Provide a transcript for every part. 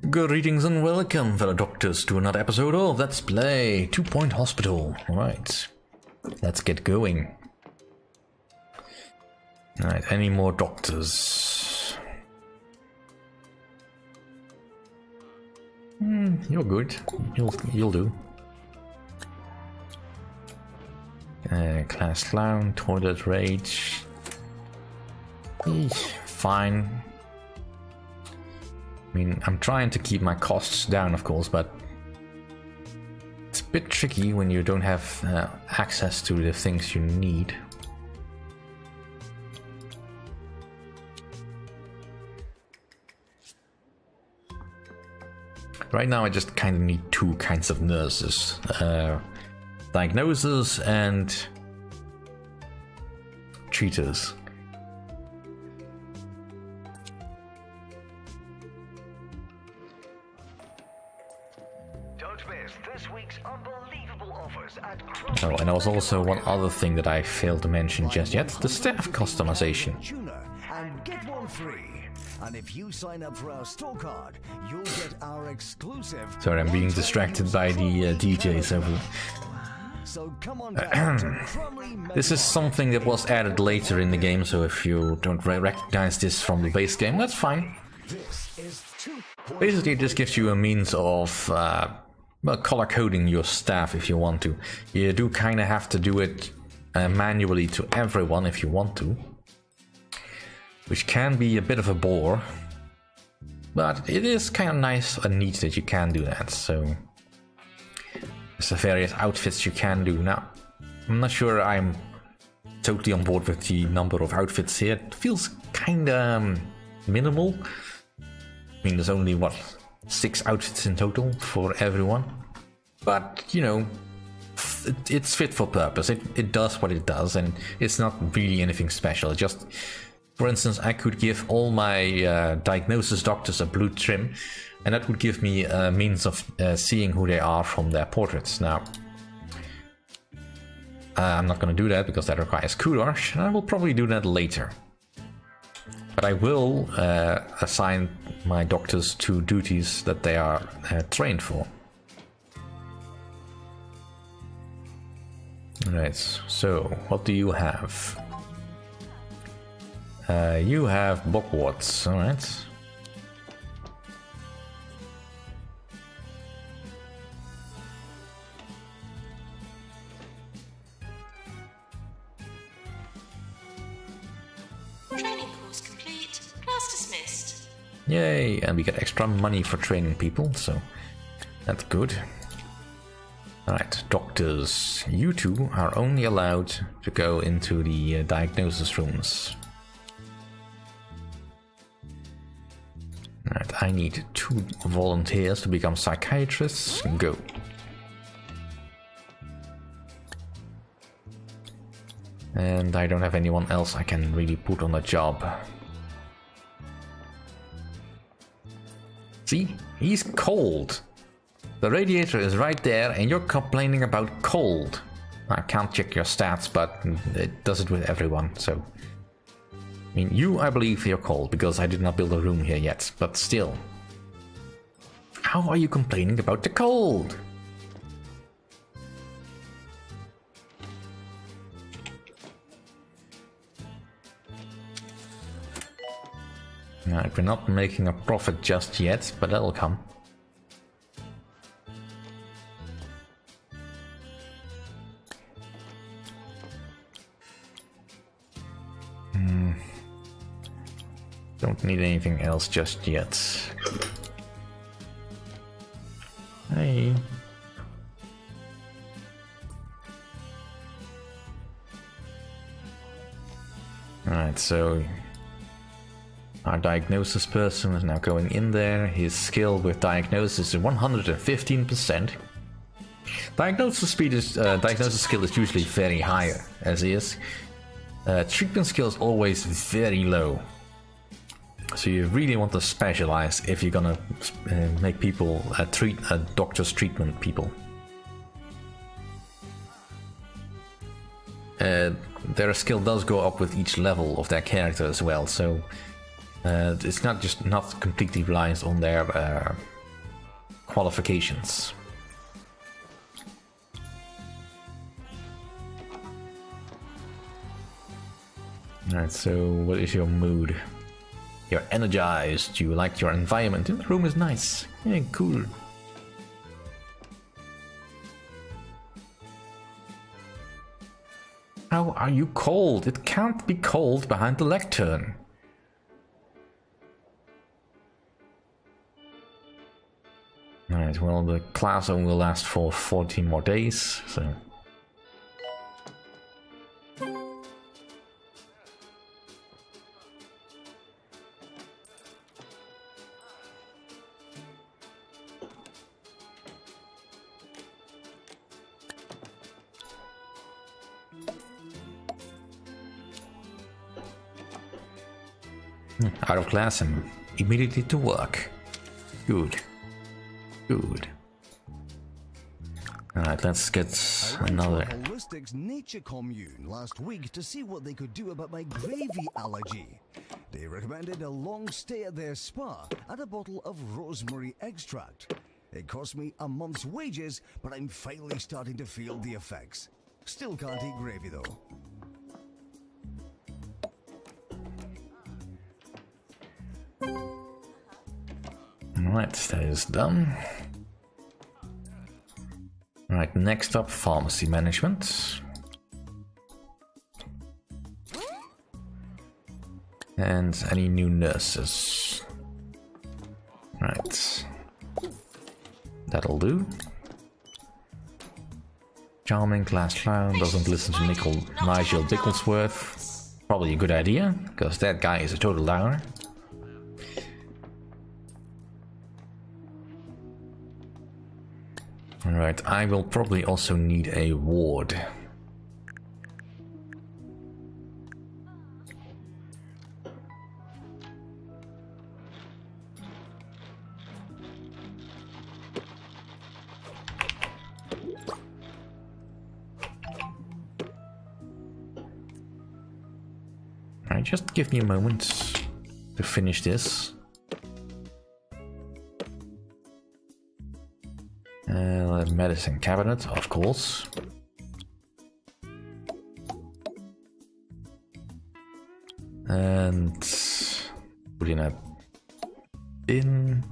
Greetings and welcome, fellow doctors, to another episode of Let's Play 2 Point Hospital. Alright, let's get going. Alright, any more doctors? You're good. You'll do. Class clown, toilet rage. Fine. I mean, I'm trying to keep my costs down, of course, but it's a bit tricky when you don't have access to the things you need. Right now I just kind of need two kinds of nurses. Diagnosers and treaters. Oh, and there was also one other thing that I failed to mention just yet, the staff customization. And get one free. And if you sign up for our store card, you'll get our exclusive. Sorry, I'm being distracted by the DJs over. So come on down. This is something that was added later in the game, so if you don't recognize this from the base game, that's fine. Basically, this gives you a means of well, color coding your staff if you want to. You do kind of have to do it manually to everyone if you want to, which can be a bit of a bore, but it is kind of nice and neat that you can do that. So there's the various outfits you can do. Now, I'm not sure I'm totally on board with the number of outfits here. It feels kind of minimal. I mean, there's only, what, 6 outfits in total for everyone, but you know, it's fit for purpose. It does what it does, and it's not really anything special. Just, for instance, I could give all my diagnosis doctors a blue trim, and that would give me a means of seeing who they are from their portraits. Now, I'm not going to do that because that requires kudos, and I will probably do that later. But I will assign my doctors to duties that they are trained for. Alright, so what do you have? You have Bogwarts, alright. Yay, and we get extra money for training people, so that's good. Alright, doctors, you two are only allowed to go into the diagnosis rooms. Alright, I need 2 volunteers to become psychiatrists. Go. And I don't have anyone else I can really put on the job. See? He's cold. The radiator is right there and you're complaining about cold. I can't check your stats, but it does it with everyone, so... I mean, you, I believe you're cold, because I did not build a room here yet, but still. How are you complaining about the cold? Alright, we're not making a profit just yet, but that'll come. Don't need anything else just yet. Hey. Alright, so our diagnosis person is now going in there. His skill with diagnosis is 115%. Diagnosis speed is diagnosis skill is usually very high as is. Treatment skill is always very low. So you really want to specialize if you're gonna make people treat doctor's treatment people. Their skill does go up with each level of their character as well, so it's not completely reliant on their qualifications. Alright, so what is your mood? You're energized, you like your environment. The room is nice. Yeah, cool. How are you cold? It can't be cold behind the lectern. Alright, well, the class only will last for 14 more days, so... Out of class and immediately to work. Good. Good. Alright, let's get another. I went to a holistics nature commune last week to see what they could do about my gravy allergy. They recommended a long stay at their spa and a bottle of rosemary extract. It cost me a month's wages, but I'm finally starting to feel the effects. Still can't eat gravy though. Alright, that is done. Alright, next up, pharmacy management. And any new nurses. Right. That'll do. Charming, class clown, doesn't listen to Nigel Bicklesworth. Probably a good idea, because that guy is a total downer. Alright, I will probably also need a ward. Alright, just give me a moment to finish this. Medicine cabinet, of course. And put in a bin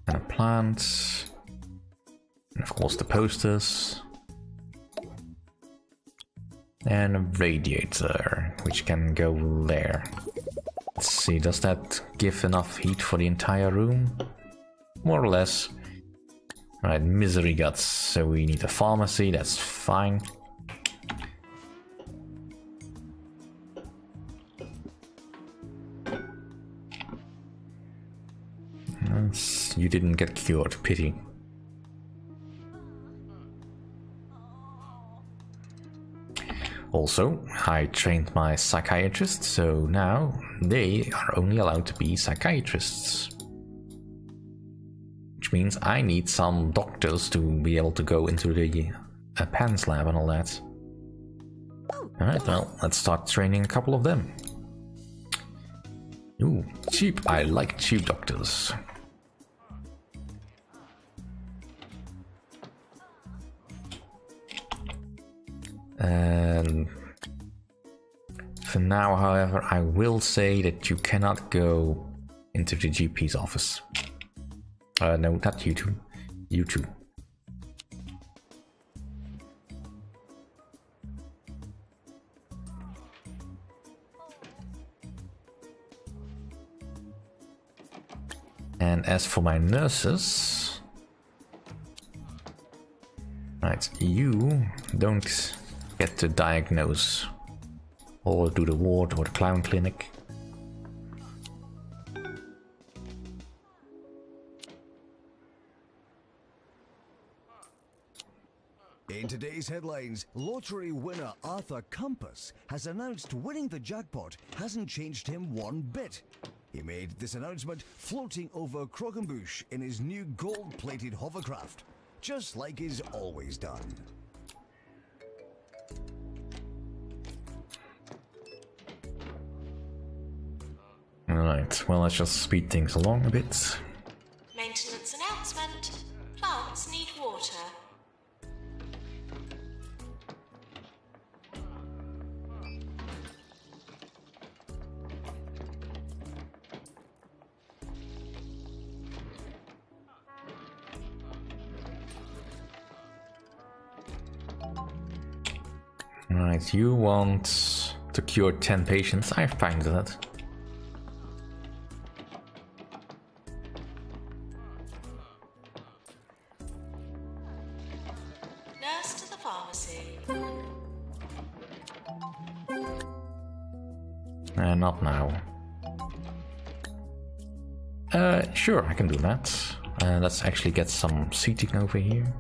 and a plant, and of course the posters, and a radiator which can go there. Let's see, does that give enough heat for the entire room? More or less. Right, misery guts, so we need a pharmacy, that's fine. You didn't get cured, pity. Also, I trained my psychiatrists, so now they are only allowed to be psychiatrists. Which means I need some doctors to be able to go into the PANS lab and all that. Alright, well, let's start training a couple of them. Ooh, cheap. I like cheap doctors. And for now, however, I will say that you cannot go into the GP's office. No, not you two. You two. And as for my nurses... Right, you don't get to diagnose or do the ward or the clown clinic. In today's headlines, lottery winner Arthur Compass has announced winning the jackpot hasn't changed him one bit. He made this announcement floating over Croquembouche in his new gold-plated hovercraft, just like he's always done. Alright, well, let's just speed things along a bit. May Maintenance announcement. Plants need water. Right, you want to cure 10 patients. I'm fine with that. Nurse to the pharmacy. Not now. Sure, I can do that. Let's actually get some seating over here.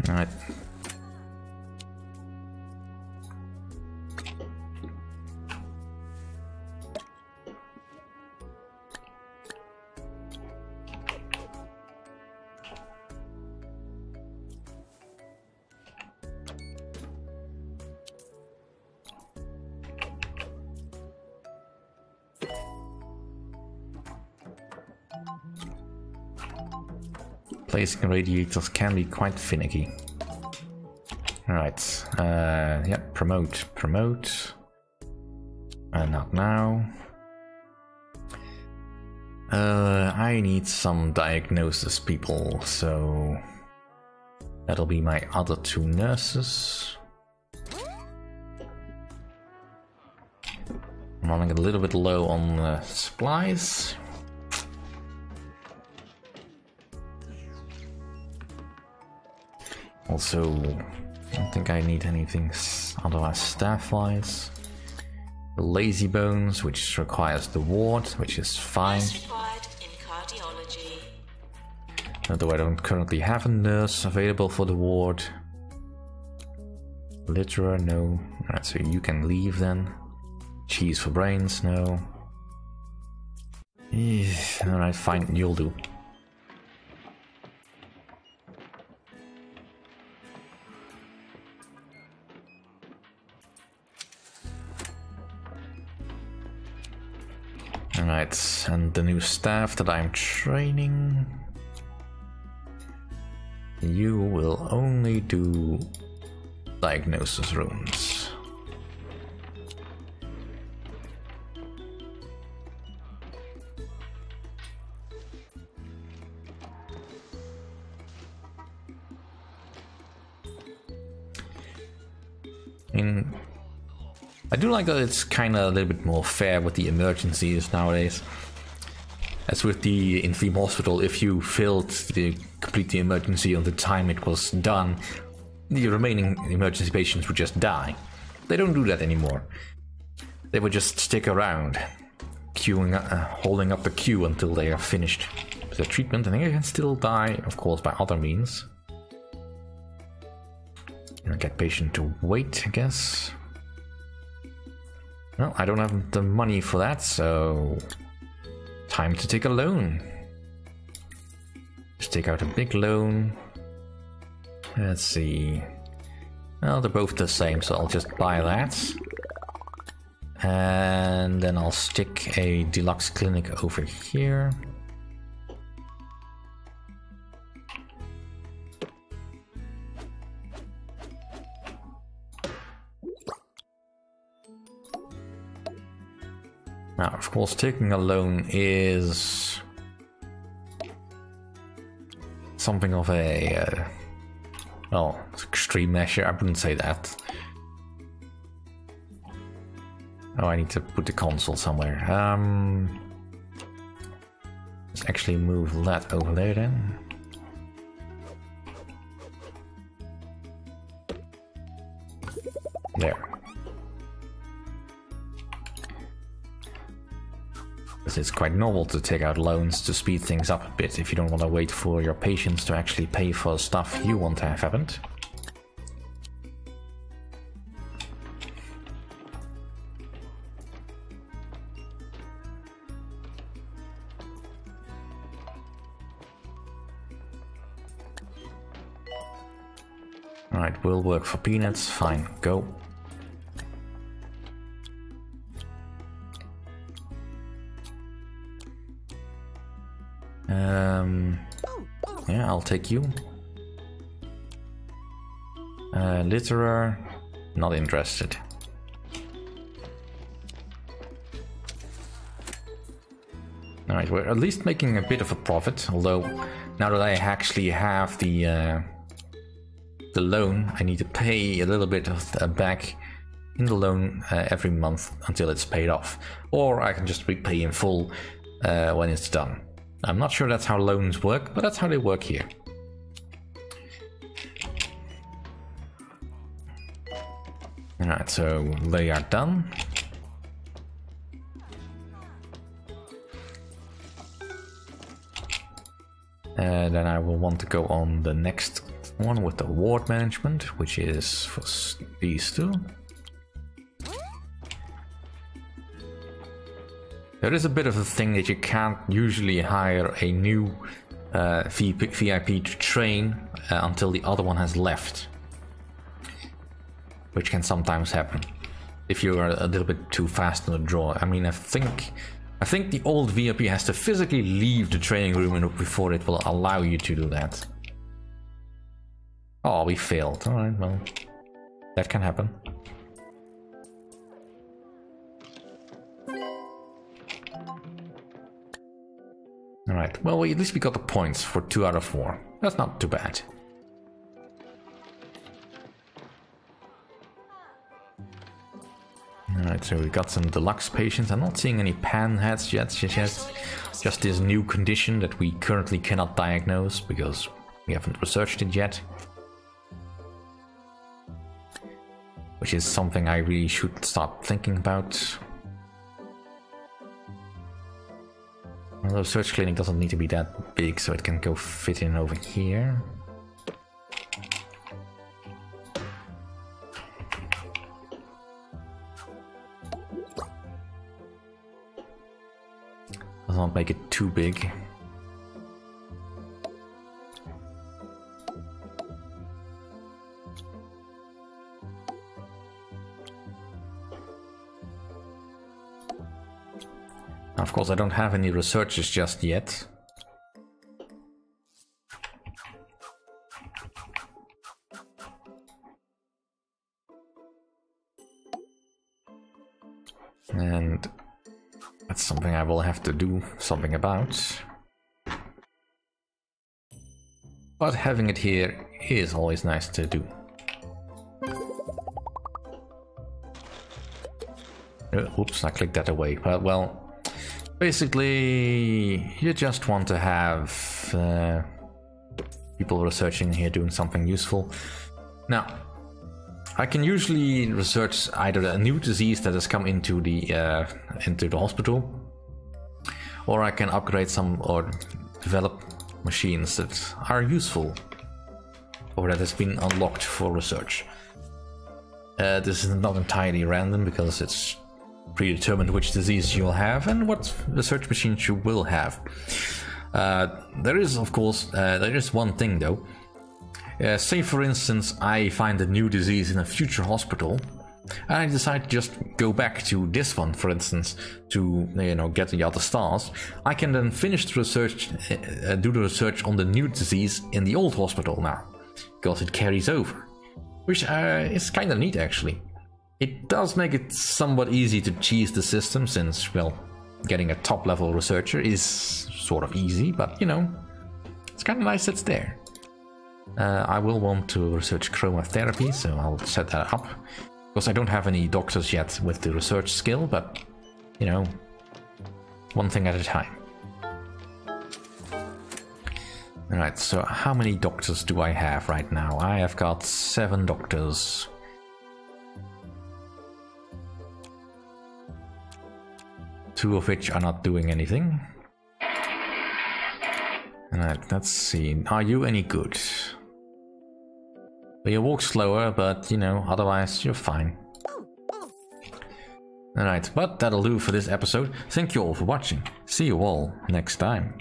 Alright. Placing radiators can be quite finicky. Alright, yeah, promote. Not now. I need some diagnosis people, so that'll be my other 2 nurses. I'm running a little bit low on supplies. Also, I don't think I need anything otherwise staff-wise. Lazy bones, which requires the ward, which is fine. Nurse required in cardiology. Although I don't currently have a nurse available for the ward. Litera, no. Alright, so you can leave then. Cheese for brains, no. Alright, fine, you'll do. Alright, and the new staff that I'm training. You will only do diagnosis rooms. I do like that it's kind of a little bit more fair with the emergencies nowadays. As with the Infirm Hospital, if you failed to complete the emergency on the time it was done, the remaining emergency patients would just die. They don't do that anymore. They would just stick around, queuing, holding up the queue until they are finished with their treatment, and they can still die, of course, by other means. Get patient to wait, I guess. Well, I don't have the money for that, so time to take a loan. Just take out a big loan. Let's see. Well, they're both the same, so I'll just buy that. And then I'll stick a deluxe clinic over here. Now, of course, taking a loan is something of a, well, extreme measure. I wouldn't say that. Oh, I need to put the console somewhere. Let's actually move that over there then. There. Because it's quite normal to take out loans to speed things up a bit if you don't want to wait for your patients to actually pay for stuff you want to have happened. Alright, will work for peanuts, fine, go. Yeah, I'll take you. Litterer, not interested. Alright, we're at least making a bit of a profit, although now that I actually have the loan, I need to pay a little bit of back in the loan every month until it's paid off. Or I can just repay in full when it's done. I'm not sure that's how loans work, but that's how they work here. Alright, so they are done. Then I will want to go on the next one with the ward management, which is for these two. There is a bit of a thing that you can't usually hire a new VIP to train until the other one has left, which can sometimes happen if you're a little bit too fast on the draw. I mean, I think the old VIP has to physically leave the training room before it will allow you to do that. Oh, we failed. Alright, well, that can happen. Alright, well, at least we got the points for 2 out of 4. That's not too bad. Alright, so we got some deluxe patients. I'm not seeing any panheads yet. Just this new condition that we currently cannot diagnose because we haven't researched it yet. Which is something I really should start thinking about. Well, the research clinic doesn't need to be that big, so it can go fit in over here. Does not make it too big. Now, of course, I don't have any researchers just yet. And that's something I will have to do something about. But having it here is always nice to do. Oops, I clicked that away. But, well, basically, you just want to have people researching here doing something useful. Now, I can usually research either a new disease that has come into the hospital, or I can upgrade some or develop machines that are useful or that has been unlocked for research. This is not entirely random because it's predetermined which disease you'll have and what research machines you will have. There is, of course, there is one thing though. Say for instance I find a new disease in a future hospital and I decide to just go back to this one, for instance, to get the other stars. I can then finish the research, do the research on the new disease in the old hospital now, because it carries over, which is kind of neat actually. It does make it somewhat easy to cheese the system, since, well, getting a top level researcher is sort of easy, but it's kind of nice it's there. I will want to research chromotherapy, so I'll set that up. Of course, I don't have any doctors yet with the research skill, but, one thing at a time. Alright, so how many doctors do I have right now? I have got 7 doctors. 2 of which are not doing anything. Alright, let's see. Are you any good? Well, you walk slower, but you know, otherwise you're fine. Alright, but that'll do for this episode. Thank you all for watching. See you all next time.